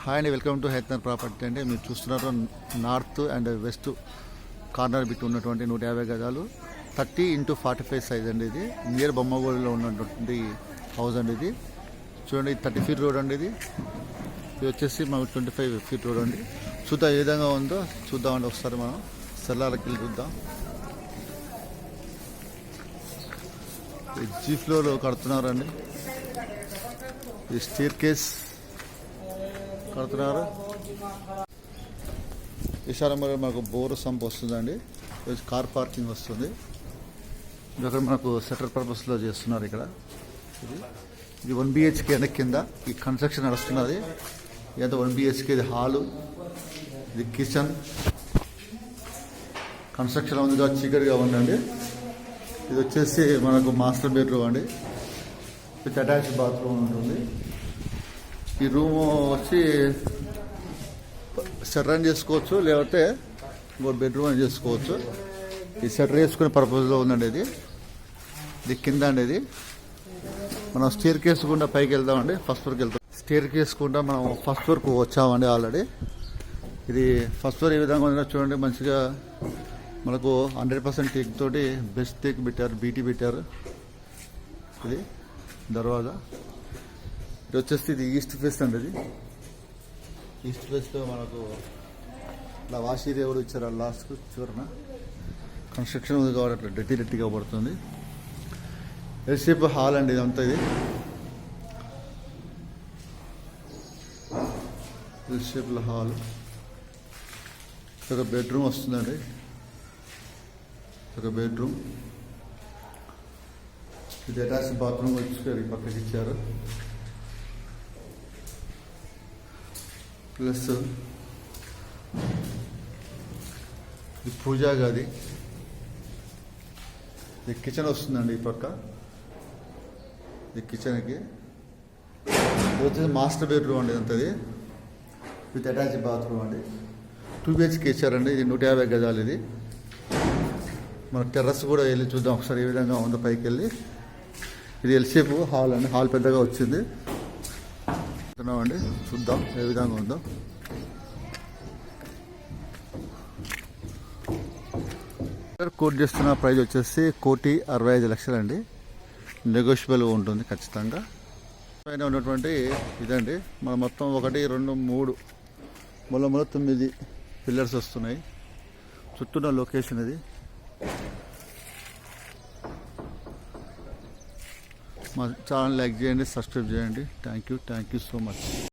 Hi అండి, welcome to హైతనర్ property. అంటే మీరు చూస్తున్నారు north and west corner bit ఉన్నటువంటి 150 గజాలు 30x45 సైజ్ అండి. ఇది నియర్ బొమ్మగూడలో ఉన్నటువంటి హౌస్ అండి. ఇది చూడండి, 30 ఫీట్ రోడ్ అండి. ఇది వచ్చేసి మనకు 25 ఫీట్ రోడ్ అండి. చూద్దాం ఏ విధంగా ఉందో చూద్దామండి. ఒకసారి మనం సెల్లార్కి వెళ్ళి చూద్దాం. జీ ఫ్లోర్ కడుతున్నారండి. ఈ స్టేర్ కేస్ కడుతున్నారు. ఈసారి మరి మనకు బోర్ సంప్ వస్తుందండి. కార్ పార్కింగ్ వస్తుంది. ఇక్కడ మనకు సెటర్ పర్పస్లో చేస్తున్నారు. ఇక్కడ ఇది 1 BHK అండి. కింద ఈ కన్స్ట్రక్షన్ నడుస్తున్నది. ఇదంతా 1 BHK. ఇది హాలు, ఇది కిచెన్. కన్స్ట్రక్షన్ ఉందిగా, చీకటిగా ఉందండి. ఇది వచ్చేసి మనకు మాస్టర్ బెడ్రూమ్ అండి. విత్ అటాచ్ బాత్రూమ్ ఉంటుంది. ఈ రూమ్ వచ్చి షట్టర్ చేసుకోవచ్చు, లేకపోతే ఇంకో బెడ్రూమ్ అని చేసుకోవచ్చు. ఈ షట్టర్ వేసుకునే పర్పస్లో ఉందండి. ఇది కింద అండి. ఇది మనం స్టేర్ కేస్ గుండా పైకి వెళ్దామండి. ఫస్ట్ ఫ్లోర్కి వెళ్తాం. స్టేర్ కేస్ గుండా మనం ఫస్ట్ ఫ్లోర్కి వచ్చామండి ఆల్రెడీ. ఇది ఫస్ట్ ఫ్లోర్ ఏ విధంగా ఉందో చూడండి. మంచిగా మనకు 100% టేక్ తోటి బెస్ట్ టేక్ పెట్టారు, బీటీ పెట్టారు. ఇది దర్వాజా. ఇది వచ్చేసి ఇది ఈస్ట్ ఫేస్ అండి. ఇది ఈస్ట్ ఫేస్లో మనకు ఇలా వాషీ దేవుడు ఇచ్చారు. లాస్ట్కు చివరన కన్స్ట్రక్షన్ ఉంది కాబట్టి అట్లా డెట్టిగా పడుతుంది. ఎల్షేప్ హాల్ అండి ఇదంతా. ఇది ఎల్షేప్ల హాల్. ఒక బెడ్రూమ్ వస్తుందండి. ఒక బెడ్రూమ్. ఇది అటాచ్ బాత్రూమ్ వచ్చి పక్కకి ఇచ్చారు. ప్లస్ ఇది పూజా గది. ఇది కిచెన్ వస్తుందండి. ఈ పక్క ఇది కిచెన్కి. ఇది వచ్చేసి మాస్టర్ బెడ్రూమ్ అండి. అంతది విత్ అటాచ్ బాత్రూమ్ అండి. 2 BHK ఇచ్చారండి. ఇది 150 గజాలు. ఇది మన టెర్రస్ కూడా వెళ్ళి చూద్దాం ఒకసారి ఏ విధంగా ఉందో పైకి వెళ్ళి. ఇది ఎల్షేప్ హాల్ అండి. హాల్ పెద్దగా వచ్చింది అండి. చూద్దాం ఏ విధంగా ఉందో. కోట్ చేస్తున్న ప్రైస్ వచ్చేసి 1,65,00,000 అండి. నెగోషియబుల్ ఉంటుంది ఖచ్చితంగా. పైన ఉన్నటువంటి ఇదండి. మన మొత్తం 1, 2, 3 మూల 9 పిల్లర్స్ వస్తున్నాయి. చుట్టూన్న లొకేషన్ ఇది. మా ఛానల్ లైక్ చేయండి, సబ్స్క్రైబ్ చేయండి. Thank you so much.